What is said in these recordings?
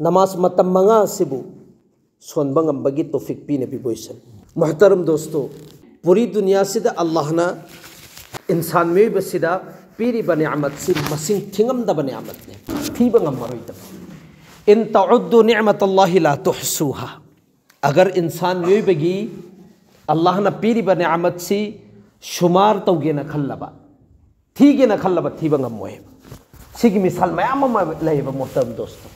नमाज मतम मंगा सिबु सोनबंगम बगी तौफीक पीने भी बोइसन मोहतरम दोस्तों पूरी दुनिया से अल्लाह ना इंसान में बसिदा पीरी बने आमद से मसिंग थिंगम द बने आमद ने थी बंगम मरोइद इन तउद्दु निअमतल्लाहि ला तुहसूहा अगर इंसान में बगी अल्लाह ना पीरी बने आमद से शुमार तौगे न खल्लबा थीगे न खल्लबा थी बंगम मोए सिगी मिसाल मयाम लेब मोहतरम दोस्तों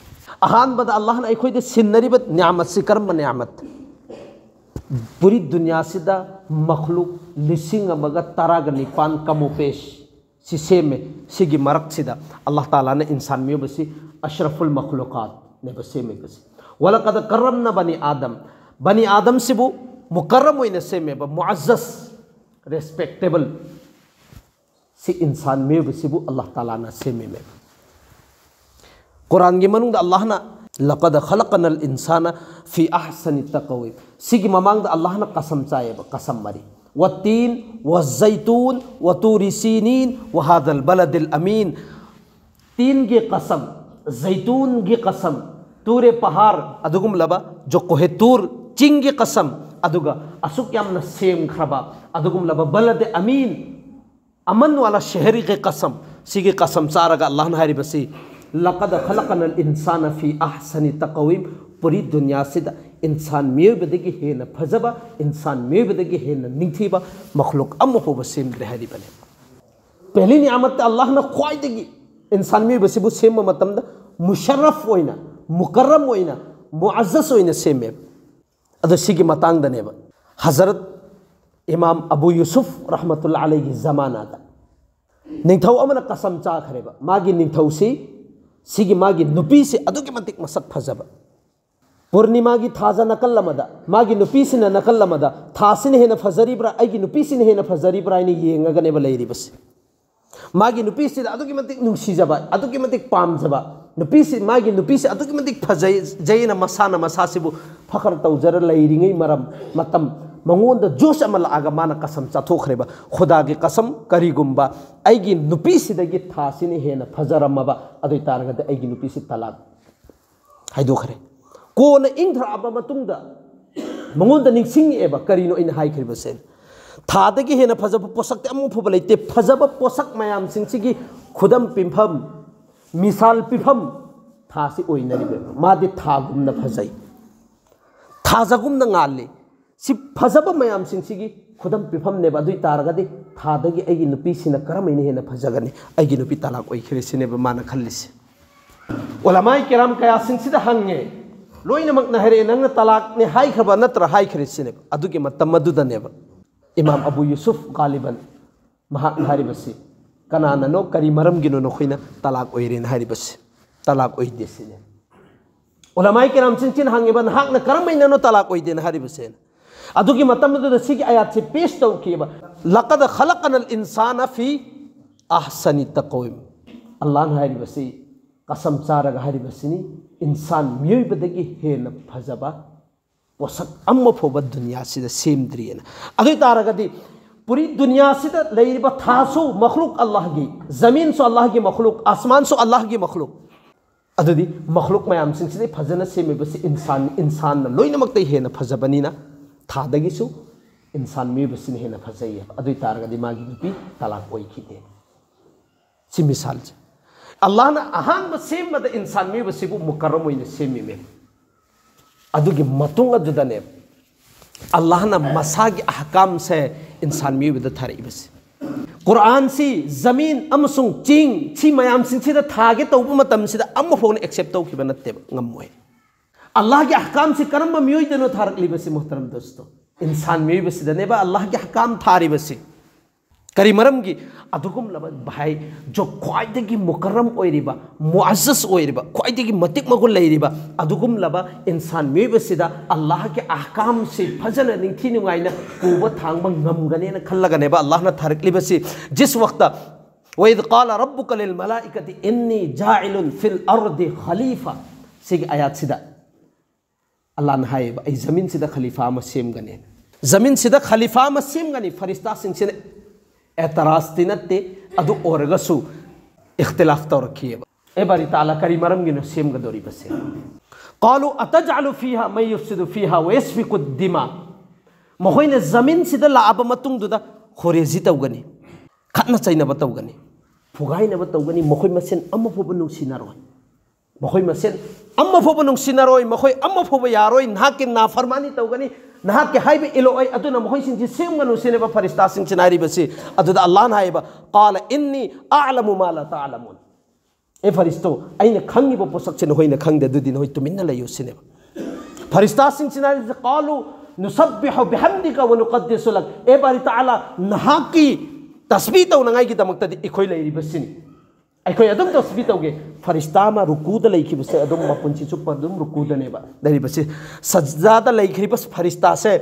अहान बद अल्लाह ना अखोई दे सिन्नरी बद नियामत से कर्म नियामत पूरी दुनिया से दा मखलूक लिसिंग अमगा तराग निपान कमोपेश सिसे में सिगी मरक सिदा अल्लाह ताला ने इंसान में बसी अशरफुल मखलूकात ने बसे में बसी वलकद करमना बनी आदम से वो मुकर्रम होइने से में मुअज़्ज़ज़ रेस्पेक्टेबल से इंसान में बसी वो अल्लाह ताला ने से में कुरान के मनुंग अल्लाह ना लक़द खलक़नल इंसाना फ़ी अहसनि तक़वीम सिगी ममांग अल्लाह ना कसम चाहे कसम मरी वत्तीन वज़ैतून वतूरी सीनीन वहादल बलदिल अमीन तीन की कसम जैतून की कसम तूरे पहाड़ अदुगुम लबा जो कोहे तूर चिंग की कसम अदुगा असुक यामना सेम खरबा अदुगुम लबा बलद अमीन अमन वाला शहरी के कसम सिगी कसम चारगा अल्लाह ना हरी बसी लक़द खलक़नल इंसाना फ़ी अहसनि तक़वीम पूरी दुनिया से इंसान मेबदगी हेन फजबा इंसान मेबदगी हेन निंथीबा मखलूक अमफोब सेमद्रे हरी बने पहली नियामत अल्लाह ना ख्वाइदगी इंसान मेबसिबु सेम मतमदा मुशर्रफ होइना मुकर्रम होइना मुअज़्ज़ज़ होइना सेमे अदो सिगी मतंग दनेबा हजरत इमाम अबू यूसुफ रहमतुल्लाह अलैहि जमाना दा निंथौ अमना कसम चाखरेबा मागी निंथौसी सिगी मागी नुपी से अदुके मतिक मसक फजबा पूर्णिमा की थाजा नकल मागी नुपीसिन नकल थासिन हेन फजरीब्रा आइगी नुपीसिन हेन फजरीब्रा इने येंगगनेबा लेरिबसे मागी नुपीसिन अदुके मतिक नुंसीजबा अदुके मतिक पामजबा नुपीसि मागी नुपीसि अदुके मतिक फजै जैना मसाना मसासिबु फखर तौजर लेरिङै मरम मतम मंगोंद जोश अमल आगा माना कसम चाथोखरेबा खुदा की कसम करीगुंबा आइगी नुपीसिदगी थासिन हेन फजरमबा अदुई तारगद आइगी नुपीसि तलाक हाइदोखरे कोन इंथराबा मतुंगदा मंगोंदा निंसिंगेबा करीनो इन हाइखरिबसे थादगी हेन फजब पोसक अमु फुब लेते फजब पोसक मयाम सिंसिगी खुदम पिंफम मिसाल पिफम थासी ओइनरिबे मादि थागुमना फजै थाजगुमना ngalle सि फजब मयाम सिंसिगी खुदम पिफम ने बदुई तारगदि थादगी आइगी नुपीसिना करमैने हेन फजगनि आइगी नुपी तलाक ओइखरिसिने माना खल्लिसे उलमाई किराम कया सिंसिदा हंगे लोइनमक नहरे नंग तलाक ने हाई खबा नत्र हाई खरिसिने अदुगे मतम मदुदनेब इमाम अबू यूसुफ गालिबन महाक हारिबसी कनाननो करी मरम गिनो नखोइना तलाक ओइरेन हारिबसी तलाक ओइदेसिने उलमाई किराम सिंचिन हांगेबन हाक न करमैननो तलाक ओइदेन हारिबसे अदुगे मतम मदुदा सिगी आयात से पेश तौकीबा लक़द खलक़नल इंसाना फ़ी अहसनि तक़वीम अल्लाह हारिबसी कसम चारगा हारिबसिनी इंसान मियोइबदगी हेन फजबा पोसक अम्मफोब दुनिया सिदा सेमद्रियना अगै तारगदि पूरी दुनिया सिदा लेरिबा थासु मखलूक अल्लाह की जमीन सो अल्लाह की मखलूक आसमान सो अल्लाह की मखलूक अदुदि मखलूक मयाम सिंसिदे फजना सेमेबसि इंसान लोइनमक्तै हेन फजबनिना थादगिसु इंसान मियोइबसिनि हेन फजैय अदुई तारगदि मागी नुपी तलाक ओइखिदे सि मिसाल अल्लाह ना अहान सेम मद इंसान में बसिबु मुकर्रम होइने सेमी में अदुगी मतुंग अदुदने अल्लाह ना मसा की अहकाम से इंसान में बद थारे बस कुरान सी जमीन अमसुंग चिंग छि मयाम सिंग सिदा थागे तौबु मतम सिदा अम फोन एक्सेप्ट तौ खिबा नत्ते ngमोय अल्लाह की अहकाम से कर्म मियोय देनो थारक लिबसे मोहतरम दोस्तों इंसान में बसिदनेबा अल्लाह की अहकाम थारी बसे करी मरम की अदुगुम लब भाई जो ख्वाइदगी मुकर्रम ओइरिबा मुअज़्ज़ज़ ओइरिबा ख्वाइदगी मतिक मगुल लेरिबा अदुगुम लब इंसान मेबसिदा अल्लाह के अहकाम से फजन निंथि नुगाइना पुब थांगबा ngमगनेना खल्लगनेबा अल्लाह ना थारकलिबसि जिस वक्त वइद क़ाल रब्बुका लिल मलाइकति इन्नी जाइलुन फिल अर्दि खलीफा सिग आयात सिदा अल्लाह ने हाय आई जमीन सिदा खलीफा अमा सेमगने जमीन सिदा खलीफा अमा सेमगने फरिश्ता सिंह एतराज तिनते अदु ओरगसु इख्तिलाफ तौरखिएब ए बारी ताला करी मरम गिनो सेमगदोरी बसे क़ालू अतजअलु फीहा मन युफ्सिदु फीहा व यस्फिकु दिमा मखोइने जमीन सिदा लाब मतुंगदुदा खोरेजी तौगनी खतना चाइनब तौगनी फुगाइनब तौगनी मखोइ मसेन अम्मा फोब नुसिनारोय मखोइ मसेन अम्मा फोब नुसिनारोय मखोइ अम्मा फोब यारोय नाके नाफरमानी तौगनी नाके हाइबे इलोय अदुना मखोइ सिंह सेमगनु सिनेब फरिश्ता सिंह चिनारी बसे अदुदा अल्लाह ना हाइबा क़ाल इन्नी अअलमु मा ला तअलमुन ए फरिश्तो आइने खंगिब पोसक छिन होइने खंगदे दुदिन होइ तुमिन्ना लयो सिनेब फरिश्ता सिंह चिनारी क़ालू नुसब्बिहु बिहम्दिका व नुक़द्दिसु लक ए बारी ताला नहाकी तस्बीह तौनंगाई की दमक्तदि इखोइ लैरि बसिनी अखोइ अदुम तस्बीह तौगे फरिश्ता मा रुकूदा लैखि बसे अदुम मपुंची चुप अदुम रुकूदनेबा लैरि बसे सज्जादा लैखि बस फरिश्ता से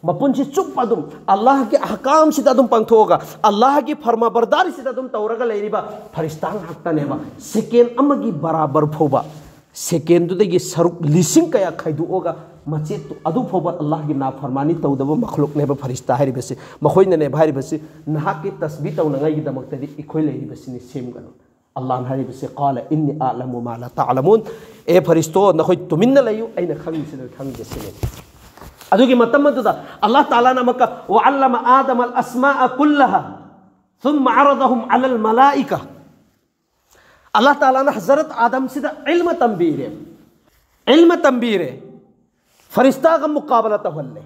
मपुंची चुप अदुम अल्लाह के अहकाम सिदा अदुम पंगथोगा अल्लाह की फरमाबरदारी सिदा अदुम तौरगा लैरिबा फरिश्ता हक्तनेबा सेकेंड अमगी बराबर फोबा सेकेंड दुदगी सरुक लिसिंग कया खैदुओगा मचेत अदु फोबा अल्लाह की नाफरमानी तौदब मखलुक नेबा फरिश्ता हारिबसे मखोइने ने हारिबसे नहाके तस्बीह तौनंगाई की दमक्तदि इखोइ लैरिबसिनि सेमगनु अल्लाह हारिबसे क़ाल इन्नी अअलमु मा ला तअलमुन ए फरिश्तो नखोइ तुमिन्ना लयु अइना खंगिसिन खंगिसिने अदुगी मतम मदुदा अल्लाह ताला नमक व अल्लम आदम अल अस्माअ कुल्लहा थुम्मा अरदहुम अलल मलाइका अल्लाह ताला ने हजरत आदम सिदा इल्म तंबीरे फरिश्ता का मुकाबला तवल्ले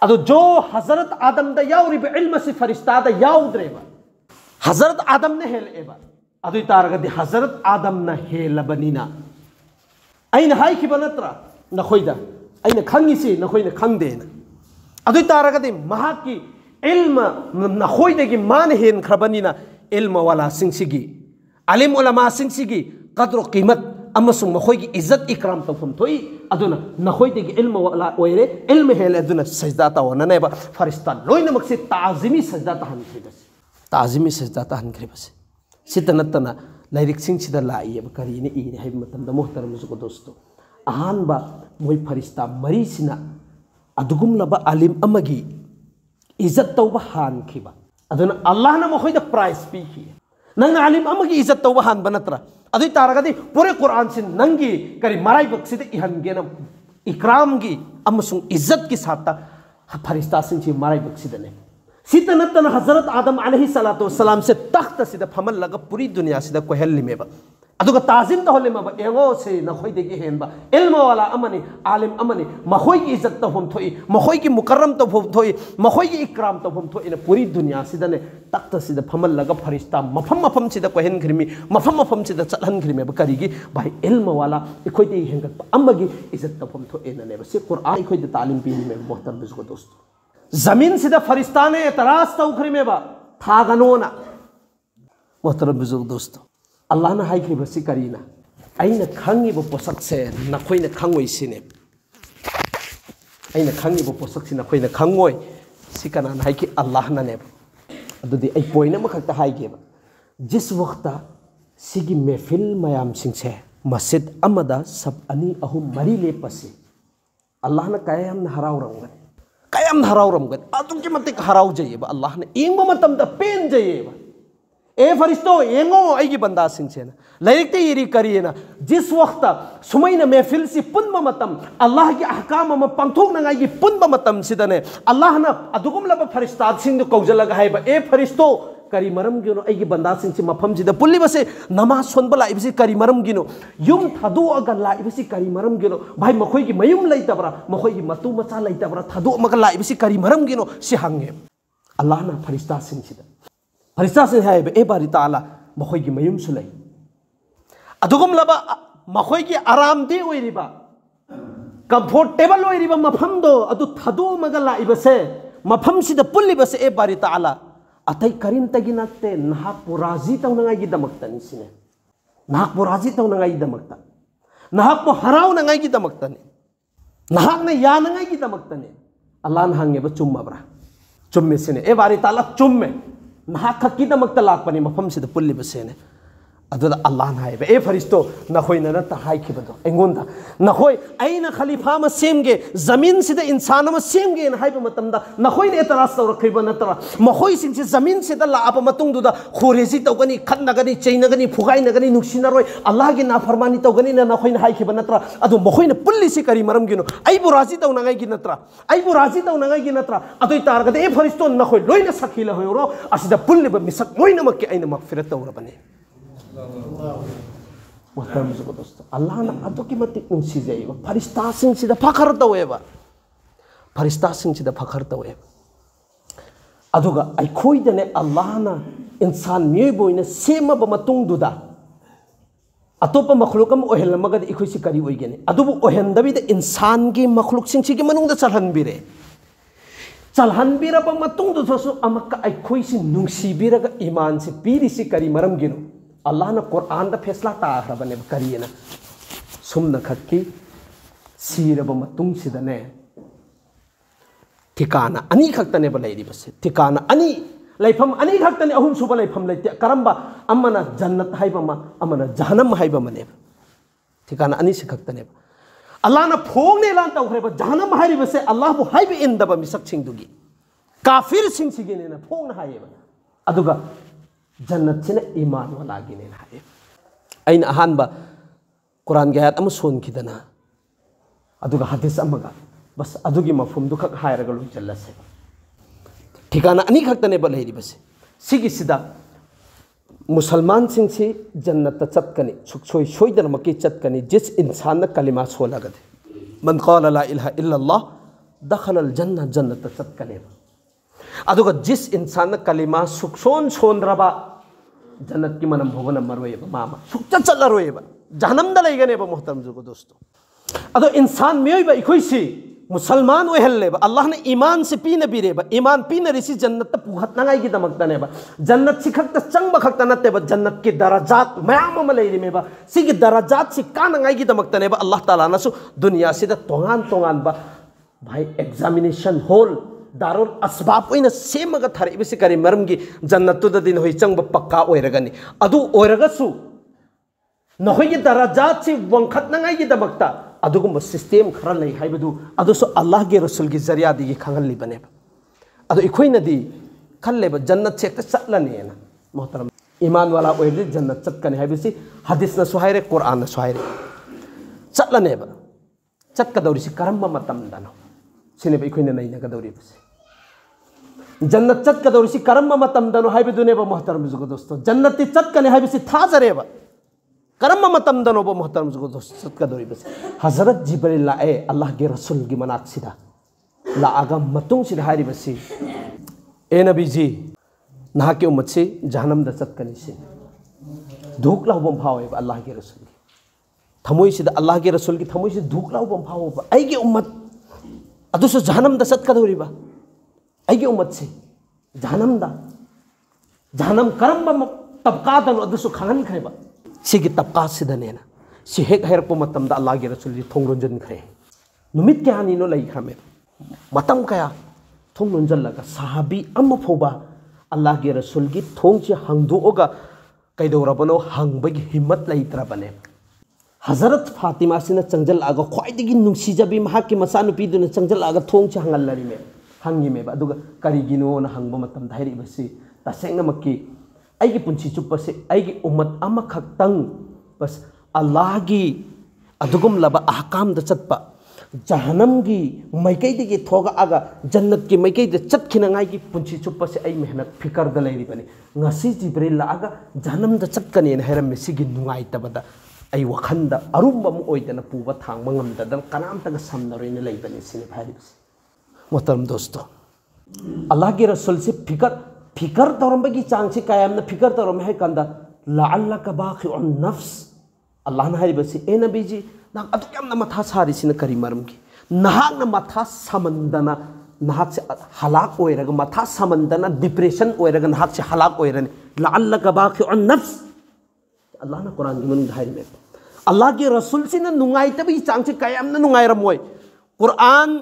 अदो जो हजरत आदम दा याउरिब इल्म से फरिश्ता दा याउद्रेबा हजरत आदम ने हेलेबा अदु तारगदि हजरत आदम न हेलबनिना अइन हाई की बनत्रा नखोइदा अइन खंगिसी नखोइना खंगदेना अदु तारगदि महाकी इल्म नखोइदगी मान हेन खरबनिना इल्म वाला सिंसिगी अलिम उलमा सिंसिगी कद्र कीमत अमसुंग मखोइगी इज्जत इकराम तौफम थोई अदुना नखोइदगी इल्म वाला ओइरे इल्म हेल अदुना सजदा तवननेबा फरिश्ता लोइनमक से ताजिमी सजदा तहनखिबस ताजिमी सजदा तहनखिबस सितनतना लाइरिक सिंसिदा लाइयब करीने इने हाइब मतंदा मोहतरम जुको दोस्तो अहानबा मोइ फरिश्ता मरीसिना अदुगुम लबा अलिम अमगी इज्जत तौबा हानखिबा अदुना अल्लाह ना मखोइदा प्राइस पीखि नंग अलिम अमगी इज्जत तौबा हान बनत्रा अदु तारगदि पूरे कुरान से नंगी करी मराई बक्सिदे इहनगेन इकराम की अमसुंग इज्जत की साथा फरिश्ता सिंह मराई बक्सिदने सीतनतन हजरत आदम अलैहिस्सलातु वस्सलाम से तख्त सिदा फमल लगा पूरी दुनिया सिदा कोहल्लिमेबा अदुगा ताजिम तहलेमबा एगो से नखोइदेगी हेनबा इल्म वाला अमनी आलिम अमनी मखोइ की इज्जत तफम थोई मखोइ की मुकर्रम तफम थोई मखोइ की इकराम तफम थोई ने पूरी दुनिया सिदने तख्त सिदा फमल लगा फरिश्ता मफम मफम सिदा कोहन खिरमी मफम मफम सिदा चलहन खिरमे करीगी भाई इल्म वाला इखोइदे हेंगत अमगी इज्जत तफम थोई ने से कुरान इखोइदे तालीम पीनी में मोहतरम बिजको दोस्त जमीन सिदा फरिश्ता ने एतराज तौखरी बा थागनोना मोहतरम बिजको दोस्त अल्लाह ना हाइखि बसी करीना अइना खंगिब पोसक से नखोइना खंगोइ सिने अइना खंगिब पोसक से नखोइना खंगोइ सिकना हाइखि अल्लाह ना ने अदुदि अइ पोइना मखता हाइगेबा जिस वक्त सिगी महफिल मयाम सिंह से मस्जिद अमदा सब अनि अहुम मरी ले पसे अल्लाह ना कायम ना हराउरमगन अदुकी मतिक हराउ जइबा अल्लाह ने इंगो मतम द पेन जइबा ए फरिश्तो एंगो आइगी बंदा सिंह से लाइरिकते इरी करिएना जिस वक्त सुमैना महफिल से पुन्म मतम अल्लाह की अहकाम म पंथोक नंगाई पुन्म मतम सिदने अल्लाह ना अदुगुम लब फरिश्ता सिंह कौजलग हाइबा ए फरिश्तो करी मरम गिनो आइगी बंदा सिंह से मफम जिदा पुल्ली बसे नमाज सोनबा लाइबसी करी मरम गिनो युम थदो अगर लाइबसी करी मरम गिनो भाई मखोई की मयुम लैतबरा मखोई की मतु मचा लैतबरा थदो मग लाइबसी करी मरम गिनो से हंगे अल्लाह ना फरिश्ता सिंह सिदा फरिश्ता से है ए बारी ताला मखोई की मयुम सुलै अदुगुम लबा मखोई की आराम दे ओइरिबा कंफर्टेबल ओइरिबा मफम दो अदु थदो मग लाइबसे मफम सिदा पुल्ली बसे ए बारी ताला अतै करिन तगी नते नहाक पुराजी तौनंगाई की दमक्तनि सिने नहाक पुराजी तौनंगाई की दमक्ता नहाक पो हराव नंगाई की दमक्तनि नहाक ने या नंगाई की दमक्तनि अल्लाह न हंगे ब चुम्मबरा चुम्मे सिने ए बारी ताला चुम्मे ना खकी दमक लापने मफम से पुल्ली बसेने अदुदा अल्लाह ना है ए फरिश्तो नखोई न हाई खिबदो एंगोंदा नखोई अइना खलीफा म सेमगे जमीन से इंसान म सेमगे न हाइब मतमदा नखोई ने तरास तौर खिब नतरा मखोई सिंग से जमीन से लाप मतुंग दुदा खोरेसी तौगनी खनगनी चैनगनी फुगाइनगनी नुक्सिनरोय अल्लाह की नाफरमानी तौगनी न नखोई न हाई खिब नतरा अदु मखोई ने पुल्ली से करी मरम गिनो आइबु राजी तौनगाई की नतरा आइबु राजी तौनगाई की नतरा अदु तारगदे ए फरिश्तो नखोई लोइन सखिला होरो असिदा पुल्ली ब मिसक लोइन मक्के आइना मगफिरत तौरबने दोस्तों अल्लाह ना अदुकी मतिक नुंसिजाइबा फरिश्ता सिंह सिदा फखर तौएबा फरिश्ता सिंह सिदा फखर तौएबा अदुगा अइखोइदने अल्लाह ना इंसान मियोइबोइना सेमबा मतुंगदुदा अतोप मखलुक अम ओहेलमगद इखोइसि करी ओइगेने अदुबु ओहेंदबिद इंसान की मखलुक सिंह सिगी मनुंगदा चलहनबिरे चलहनबिरबा मतुंगदुसु अमक्का अइखोइसि नुंसिबिरगा ईमान से पीरिसि करी मरम गिनो अल्लाह ने कुरान दा फैसला ताखरबने करियना सुमना खक्की सीरब मतुंग सिदने ठिकाना अनि खक्तने बलैरी बसे ठिकाना अनि लैफम अनि खक्तने अहुम सुब लैफम लैते करम्बा अमना जन्नत हाइबमा अमना जहन्नम हाइबमने ठिकाना अनि से खक्तने अल्लाह ना फोंगने लान तौखरेबा जहन्नम हाइरि बसे अल्लाह बु हाइबे इंदबा मिसक सिंगदुगी काफिर सिंग सिगेने ना फोंगना हाइबा अदुगा जन्नत से ईमान वाला गिने हाय अइन अहानबा कुरान के आयत अम सोन खिदना अदुगा हदीस अमगा बस अदुगी मफहुम दु खक हायरगा लो चल्लसे ठिकाना अनि खक्तने बलैरि बसे सिगी सिदा मुसलमान सिंह से जन्नत चतकनी सुखसोई सोइदन मकी चतकनी जिस इंसान ने कलिमा सोलगदे मन क़ाला ला इलाहा इल्लल्लाह दखलल जन्नत जन्नत चतकने अदुगा जिस इंसान ने कलिमा सुखसोन सोनद्रबा जन्नत की मनम भोगन मरोएबा मामा सुखच चलरोएबा जहन्नम द लेगनेबा मोहतरम जुगो दोस्तों अदो इंसान मेयबा इखोइसी मुसलमान ओहल्लेबा अल्लाह ने ईमान से पीने बिरेबा ईमान पीने रिसी जन्नत त पुहतनागाई की दमकतनेबा जन्नत सिखक्त चंग बखक्त नतेबा जन्नत के दरजात मयाम म लेरिमेबा सिगी दरजात सि कानगाई की दमकतनेबा अल्लाह ताला नसु दुनिया सिदा तोंगान तोंगान बा भाई एग्जामिनेशन हॉल दारुल असबाब ओइना सेमगा थारिबसे करी मरमगी जन्नतुदा दिन होई चंग पक्का ओइरगनी अदु ओइरगसु नहोई दरजात से वंखतनागाई की दमकता अदुगुम सिस्टम खरा लई हाइबदु अदुसु अल्लाह के रसूल की जरिया दिगी खंगली बनेबा अदु इखोइनदी खल्लेबा जन्नत से चटलनेना मोहतरम ईमान वाला ओइदि जन्नत चटकने हाइबसि हदीस न सुहाइरे कुरान न सुहाइरे चटलनेबा चटकदौरिसि करम्बा मतमदनो सिनेबा इखोइना नैनगदौरिबसि जन्नत चटकदौरिसि करम्बा मतमदनो हाइबदुनेबा मोहतरम जुगो दोस्तों जन्नति चटकने हाइबसि थाजरेबा करम मतमदनोबो मोहतरम जुगो चटकदौरिबसि हजरत जिब्रील लाए अल्लाह के रसूल की मनाक्सिदा लाआगा मतुंग सिदा हारिबसि ए नबी जी ना के उम्मत से जहन्नम द चटकनी से धूक लाउबम फावेबा अल्लाह के रसूल की थमोई सिदा अल्लाह के रसूल की थमोई से धूक लाउबम फावेबा आई के उम्मत अदुसु जहन्नम द चटकदौरिबा आई के उम्मत से जहन्नम करम तबकादन अदुसु खान खरेबा सिगी तबका सिदनेना सि हेक हेरपो मतमदा अल्लाह के रसूल जी थोंग रोंजन खरे नुमित क्यानी नो लई खमे मतम कया थोंग रोंजन लगा साहबी अम फोबा अल्लाह के रसूल की थोंग से हंगदोगा कैदौरबनो हंगबगी हिम्मत लैत्रबने हजरत फातिमा सिना चंगजल आगा ख्वाइदगी नुंसीजबी महाकी मचानुपीदुना चंगजल आगा थोंग से हंगललरिमे हंगिमेबा अदुगा करिगिनो न हंगबा मतम धाइरिबसि तसेंगमकी आइगी पुंसी चुप्पसे आइगी उम्मत अमखक्तंग बस अल्लाह की अदुगुम लबा अहकाम द चटपा जहन्नम की मैकैदे की थोगा आगा जन्नत की मैकैदे चटखिनंगाई की पुंसी चुप्पसे आई मेहनत फिकर द लैरिबनी ngasi जिब्रील लागा जहन्नम द चटकने न हेरम मेसिगी नुंगाई तबदा आई वखंदा अरुम बम ओइदना पुबा थांग मंगमदन कनाम तग समनरोइन लैबनी सिने भारिबस मोहतरम दोस्तों अल्लाह के रसूल से फिकर तौरबगी चांग से कायम फिकर तौरम है कंदा लअल्लक बाखिउन नफ्स अल्लाह ना हारिबसे ए नबी जी ना अदु यामना मथा सारी सिन करी मरमगी नहाक ना मथा समंदना नहाक से हलाक ओइरगा मथा समंदना डिप्रेशन ओइरगा नहाक से हलाक ओइरने लअल्लक बाखिउन नफ्स अल्लाह ना कुरान की मन हारिमे अल्लाह के रसूल से ना नुंगाई तबी चांग से कायम ना नुंगाइरमोय कुरान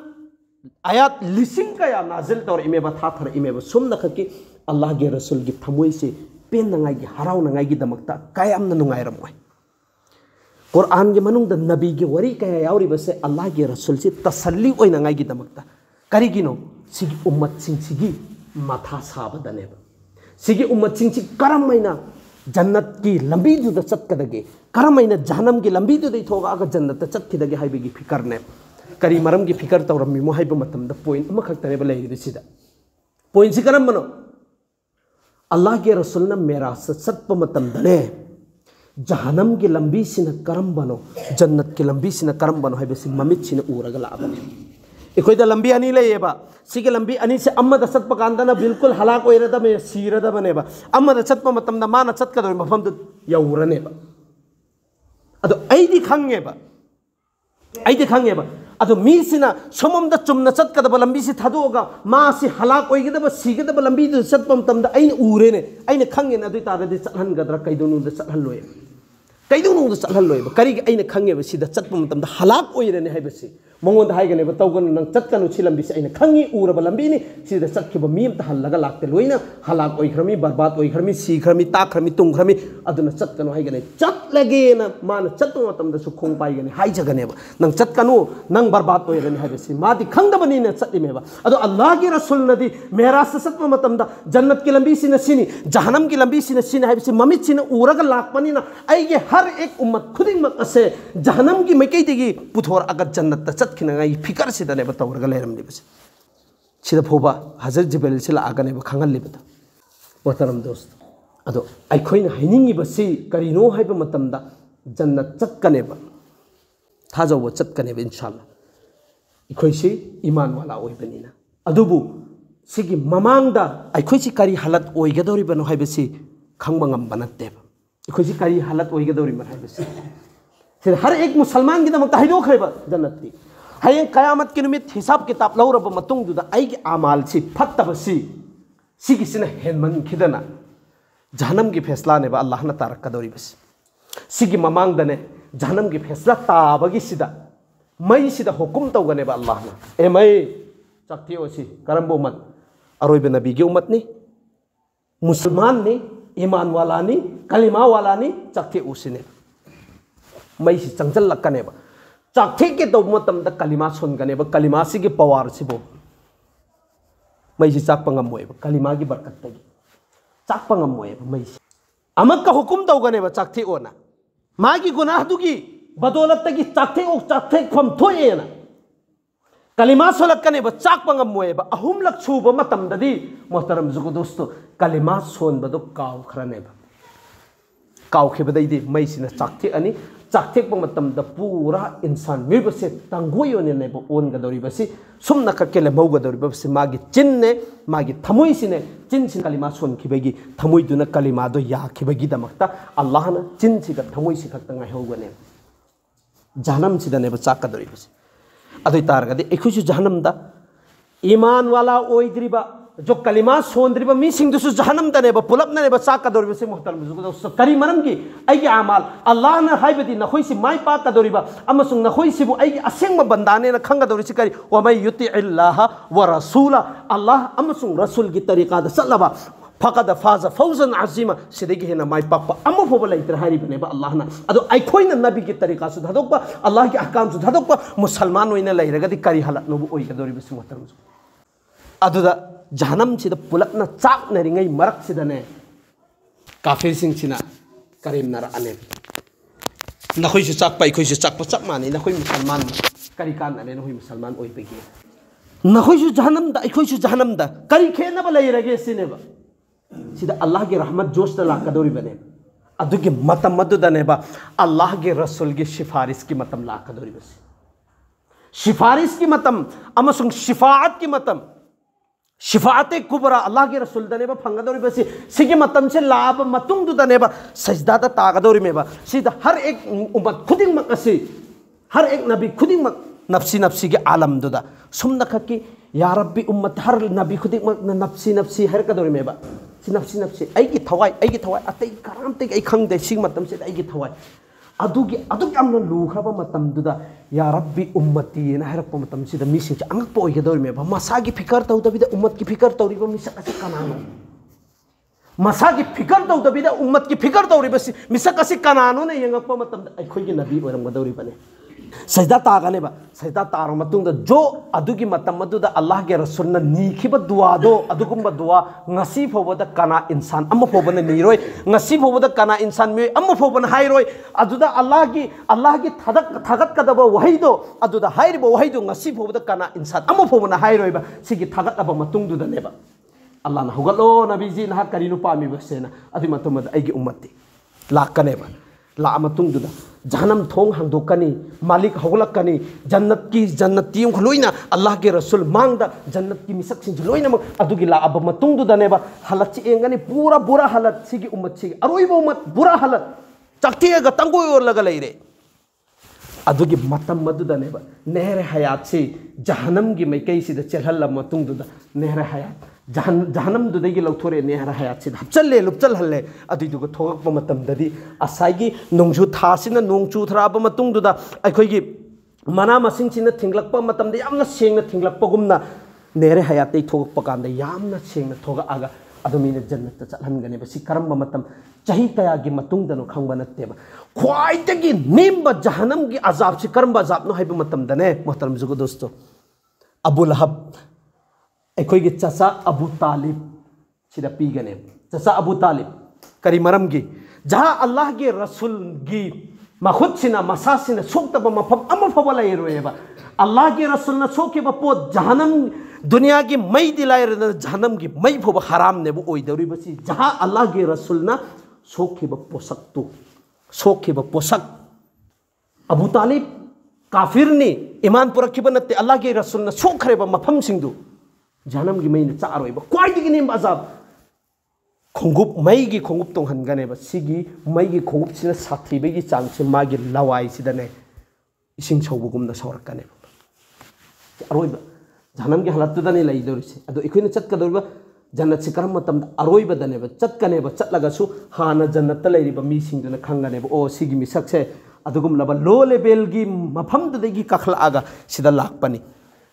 आयात लिसिंग कया नाजिल तौर इमेबा था थर इमेबा सुम नखकी अल्लाह के रसूल की थमोई से पेननाई की हराउनाई की दमकता कायमना नुंगाइरमोय कुरान के मनुंग द नबी के वरी कया यावरिबसे अल्लाह के रसूल से तसल्ली ओइनाई की दमकता करिगिनो सिगी उम्मत सिंह माथा साबदनेब सिगी उम्मत सिंह करमैना जन्नत की लंबी दुद चतकदगे करमैना जहन्नम की लंबी दुद थोगा जन्नत चतखिदगे हाइबगी फिकरने करी मरम की फिकर तौरमीमो हाइब मतमदा पॉइंट अमखक्तनेब लैरिबसिदा पॉइंट से करमनो अल्लाह के रसूल ने मेरा चतप मतमदने जहन्नम की लंबी सिना करम बनो जन्नत की लंबी सिना करम बनो हाइबसि ममित सिना उरगा लाबने इकोइदा लंबी अनी लेबा सिगे लंबी अनी से अम्मद चतप कांदना बिल्कुल हलाक ओइरदबे सीरदबनेबा अम्मद चतप मतमदा माना चतकदो मफमदु यौरनेबा अदो ऐदि खंगेबा अदो मीसिना सोममदा चुमना चतकदब लंबी से थादोगा मासी हलाक ओइगदब सीगदब लंबी दु चतप मतमदा ऐन उरेने ऐन खंगेना अदु तारदि चलहनगदरा कैदोनुदा चलहनलोय कैदोनुदा चलहनलोय करी ऐन खंगेबा सिदा चतप मतमदा हलाक ओइरने हाइबसि मंगोंद हाइगनेबा तौगन नंग चतकनु छि लंबी से ऐन खंगी उरब लंबी नि सिदा चतखिबा मीम ता हल्लगा लाक्ते लोइना हलाक ओइखरमी बर्बाद ओइखरमी सीखरमी ताखरमी तुंगखरमी अदुना चतकनु हाइगने चतलगेना मान चतु मतमदा सु खोंग पाइगने हाइजगनेबा नंग चतकनु नंग बर्बाद ओइरने हाइबसि मादि खंगदबनि न चतलिमेबा अदो अल्लाह के रसूल नदी मेराज चतप मतमदा जन्नत की लंबी सिना सिनी जहन्नम की लंबी सिना सिनी हाइबसि ममित सिना उरगा लाकपनिना आइगे हर एक उम्मत खुदिंगमक असे जहन्नम की मैकैदिगी पुथोर अगर जन्नत खिनाई फिकर से तौरगा लेरमलीबसे सिदा फोबा हजरत जिब्राइल से लागनेब खंगलिबद मोहतरम दोस्त अदो अखोइना हाइनिंगिबसि करिनो हाइब मतमदा जन्नत चतकनेब थाजौब चतकनेब इंशाअल्लाह अखोइसि ईमान वाला ओइबनिना अदुबु सिगी ममांगदा अखोइसि करी हालत ओइगदोरिबनो हाइबसि खंगबा ngamba नत्तेब अखोइसि करी हालत ओइगदोरिबन हाइबसि सिदा हर एक मुसलमान की दमकता हाइदोखरेब जन्नतती हयें कयामत के निमित हिसाब किताब लौरब मतुंगदुदा आइगे आमाल से फत्तबसी सिगिसिना हेनमन खिदना जहन्नम की फैसला ने अल्लाह न तारकदोरिबस सिगी ममांगदने जहन्नम की फैसला ताबगी सिदा मई सिदा हुकुम तौगने अल्लाह न ए मई चक्थिओसी करंबो उम्मत अरोइब नबी की उम्मत ने मुसलमान ने ईमान वाला ने कलिमा वाला ने चक्थे उसिने मई से चंचल लक्कनेबा चाथे के तो मतमदा कलिमा सुनगनेब कलिमा से पवार सिबो मई चाक पंगमोएब कलिमा की बरकत चाक पंगमोएब मई अमक का हुकुम तौगनेब चाथे ओना मागी गुनाह दुगी बदौलत की चाथे फम थोएना कलिमा सोलकनेब चाक पंगमोएब अहुम लक छुब मतमददी मोहतरम जुगो दोस्तों कलिमा सोनबदो कावखरनेब कावखेबदैदि मई सिना चाथे अनि चाकथेक पूरा इंसान मिबसे तंगोई होने ओनगदौरिबसी सुमना कक्केले मौगदौरिबसी मागी चिन्ने मागी थमोइसिने चिन्सिन कलिमा सोनखिबगी थमोइदुना कलिमादो याखिबगी दमक्ता अल्लाहना चिन्सिगा थमोइसि खक्ता ngaihogane जहन्नम सिदनेब चाकदौरिबसी अदुइ तारगदि एखुसु जहन्नमदा ईमान वाला ओइद्रिबा जो कलिमा सोंद्रिबा मीसिंगदुसु जहन्नमदनेब पुलपननेब चाकदौरिबसी मोहतरम जुगदो करी मरमगी आइगे आमाल अल्लाह न हाइबदि नखोइसि माइ पाकदौरिबा अमसुंग नखोइसिबु आइगे असेंग बंदाने न खंगदौरिसि करी व मै युति इल्लाह व रसूला अल्लाह अमसुंग रसूल की तरीका द सल्लबा फकद फाज फौजन अजीमा सिदगी हेना माइ पाक अमु फोब लैतर हारिबनेब अल्लाह न अदो आइखोइना नबी की तरीका सु धदोकबा अल्लाह की अहकाम सु धदोकबा मुसलमान ओइना लैरगदि करी हालत नबु ओइगदौरिबसी मोहतरम अदुदा जहन्नम सिदा पुलपना चाकनरिङै मरकसिदने काफिरसिंसिना करीमनर अने नखोइसु चाकपा इखोइसु चाकपा चप माने नखोइ मुसलमान करी कानने नखोइ मुसलमान ओइबगी नखोइसु जहन्नमदा इखोइसु जहन्नमदा करी खेनब लैरगे सिनेबा सिदा अल्लाह की रहमत जोशता लाकदौरिबने अदुगे मतम मदुदनेबा अल्लाह के रसूल की सिफारिश की मतम लाकदौरिबसी सिफारिश की मतम अमसुंग शिफाअत की मतम शिफाअत कुबरा अल्लाह के रसूल दनेबा फंगदौरिबसी सिगे मतम से लाभ मतुंग दनेबा सजदा तागदौरिमेबा सिदा हर एक उम्मत खुदिंगमक असे हर एक नबी खुदिंगमक नफ्सी नफ्सी के आलम दुदा सुमना खकी या रब्बी उम्मत हर नबी खुदिंगमक नफ्सी नफ्सी हर कदौरिमेबा सि नफ्सी नफ्सी आइगी थवाई अतै करामते आई खंगदे सिग मतम से आइगी थवाई अदुगी अदुक यामना लुखरबा मतम दुदा या रब्बी उम्मती ना हरप मतम सिदा मिसिंग अंगप ओइगदौरिमेबा मसागी फिकर तौदबिदा उम्मत की फिकर तौरिबा मिसक असे कनानो मसा की फिकर तौदबीदा उम्मत की फिकर तौरीबसी मिसक असी कनानो ने यंगप मतमदा अखोई नबी ओरमगदौरीबने सजदा तागनेबा सजदा तारो मतुंगदा जो अदुगी मतम मदुदा अल्लाह के रसूल न नीखिबा दुआदो अदुगुम्बा दुआ ngasi फोबदा कना इंसान अम फोबने नीरोय ngasi फोबदा कना इंसान मे अम फोबन हाइरोय अदुदा अल्लाह की थगत कदबा वहीदो अदुदा हाइरिबो वहीदो ngasi फोबदा कना इंसान अम फोबन हाइरोयबा सिगी थगत अब मतुंगदुदा नेबा अल्लाह ना हुगलो नबी जी ना करिनु पामी बसेना अदि मतुमदा आइगी उम्मती लाकनेबा ला मतुंगदुदा जहनम थोंग हांदोकनी मालिक हौगलकनी जन्नती लोइना अल्लाह के रसूल मांगदा जन्नत की मिसक सिंज लोइना अदुगी ला अब मतुंगदुदनेबा हालत एंगनी पूरा बुरा हालत सिगी उम्मत सिगी अरोइबो उम्मत बुरा हालत चक्तिगा तंगोय ओरलगा लेरे अदुगी मतम मदुदनेबा नेहरे हयात से जहनम की मैकई सिदा चलहल मतुंगदुदा नेहरे हयात जहनम दुदगी लौथोरे नेहरा हयात से हपचल्ले लुपचल हल्ले अदुदुग थोगप मतमददी असाइगी नोंजु थासिना नोंचु थराब मतुंगदुदा अखोइगी मना मसिंग सिना थिंगलकप मतमदे यामना सेंगना थिंगलकपगुमना नेहरे हयात थोगप कांदे यामना सेंगना थोगा आगा अदुमीने जन्नत चलहनगने बसी करम मतम चाही कयागी मतुंगदनो खंगबा नत्तेबा ख्वाइदगी नेमबा जहनम की अजाब से करम अजाबनो हाइबा मतमदने मोहतरम जुगो दोस्तों अबू लहब अखोइगी चचा अबू तालिब सिदा पीगने चचा अबू तालिब करी मरम की जहाँ अल्लाह के रसूल की मखुद सिना मसा सिना सोक्तब मफम अम फबा लेरोएबा अल्लाह के रसूल न सोकेबा पोत जहनम दुनिया की मई दिलायर जहनम की मई फबा हराम नेबो ओइदौरिबसी जहाँ अल्लाह के रसूल न सोकेबा पोसक अबू तालिब काफिर ने ईमान पुरखिबा नत्ते अल्लाह के रसूल न सोखरेबा मफम सिंदु जहनम की मई चारोइबा क्वाइदगी नेम अजाब खोंगुप मई की खोंगुप तोंहनगनेबा सिगी मई की खोंगुप सिना साथीबगी चांग से मागी लवाई सिदने इसिंग सौबगुमना सौरकनेबा अरोइबा जहनम की हालतुदने लैदोरिसे अदो इखोइना चटकदोरिबा जन्नत से करम मतम अरोइबदनेबा चटकनेबा चटलगसु हाना जन्नत लैरिबा मीसिंगदुना खंगनेबा ओ सिगी मिसक्से अदुगुमलबा लो लेवल की मफमदगी कखलागा सिदा लाकपनी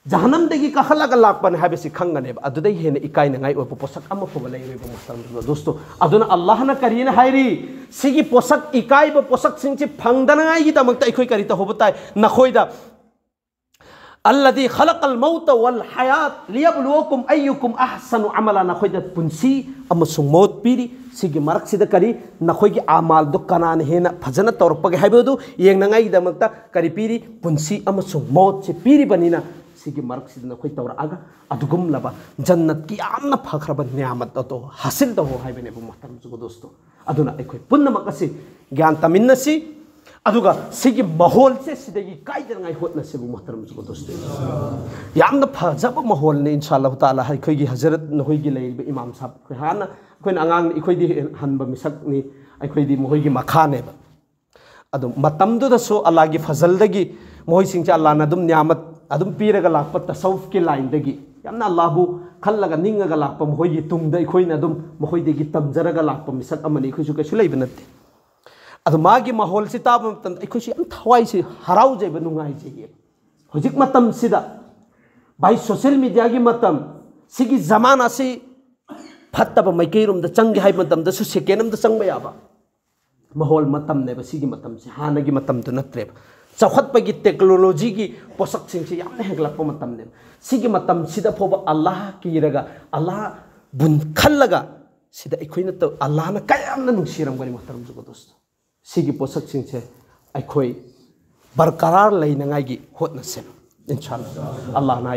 जहनम दगी कखलागा लाकपने हाबेसी खंगनेबा अदुदै हेने इकाइनंगाई ओइ पोसक अम फोबा लैरिबा मस्तम दोस्तों अदुना अल्लाह ना करिना हाइरी सिगी पोसक इकाइबा पोसक सिंगचे फंगदनगाई की दमकता इखोइ करिता होबताय नखोइदा अल्लदी खलकल मौत वल हयात लियबलुवकुम अय्युकुम अहसनु अमला नखोइदा पुंसी अमसुंग मौत पीरी सिगी मरकसिदा करी नखोइगी आमाल दो कनान हेना फजना तौरपगे हाइबदु येंगनगाई की दमकता करी पीरी पुंसी अमसुंग मौत से पीरी बनिना सिगी मरकसिदा नखोइ तौरआगा अदुगुम लबा जन्नत की यामना फखरबा नियामत तो हासिल तो हाइबनेबु महतरम जुगो दोस्तों अदुना अखोइ पुन्नमक असि ज्ञान तमिन्नसी अदुगा सिगी माहौल से सिदगी काइदरंगाई होतनसेबु महतरम जुगो दोस्तों यामना फजब माहौल ने इंशाअल्लाह ताला अखोइगी हजरत नहोइगी लैरिबा इमाम साहब हाना अखोइना आंगांग इखोइदी हनबा मिसकनी अखोइदी मोहोइगी मखानेबा अदु मतमदुदसो अल्लाह की फजलदगी मोहिसिंगचे अल्लाह ना दुम नियामत अदुम पीरगा लाकपा तसawuf के लाइन दगी यामना अल्लाहबु खल्लगा निंगगा लाकपा मोहोइगी तुंगदा इखोइना दुम मोहोइदेगी तमजरगा लाकपा मिसक अमनि इखोइसु कैसु लैबा नत्ते अदु मागी माहौल से ताब मतन इखोइसु याम थवाई से हराउ जेबा नुंगाइ जेगे होजिक मतम सिदा बाई सोशल मीडिया की मतम सिगी जमाना से फत्तबा मैकैरुम द चंगे हाइ मतम दसु सेकेंडम द चंगबा याबा माहौल मतम नेबा सिगी मतम से हानागी मतम तो नत्रेबा चौखटपगी टेक्नोलॉजी की पोषक सिंह यामना हेगलप मतम ने सिगी मतम सिदा फोबा अल्लाह की रगा अल्लाह बुन खल्लगा सिदा इखोइना तो अल्लाह ना कयामना नुंसिरमगनि महतरम जुगो दोस्त सिगी पोषक सिंह से अखोइ बरकरार लैनंगाई की होतनसे इंशाअल्लाह अल्लाह ना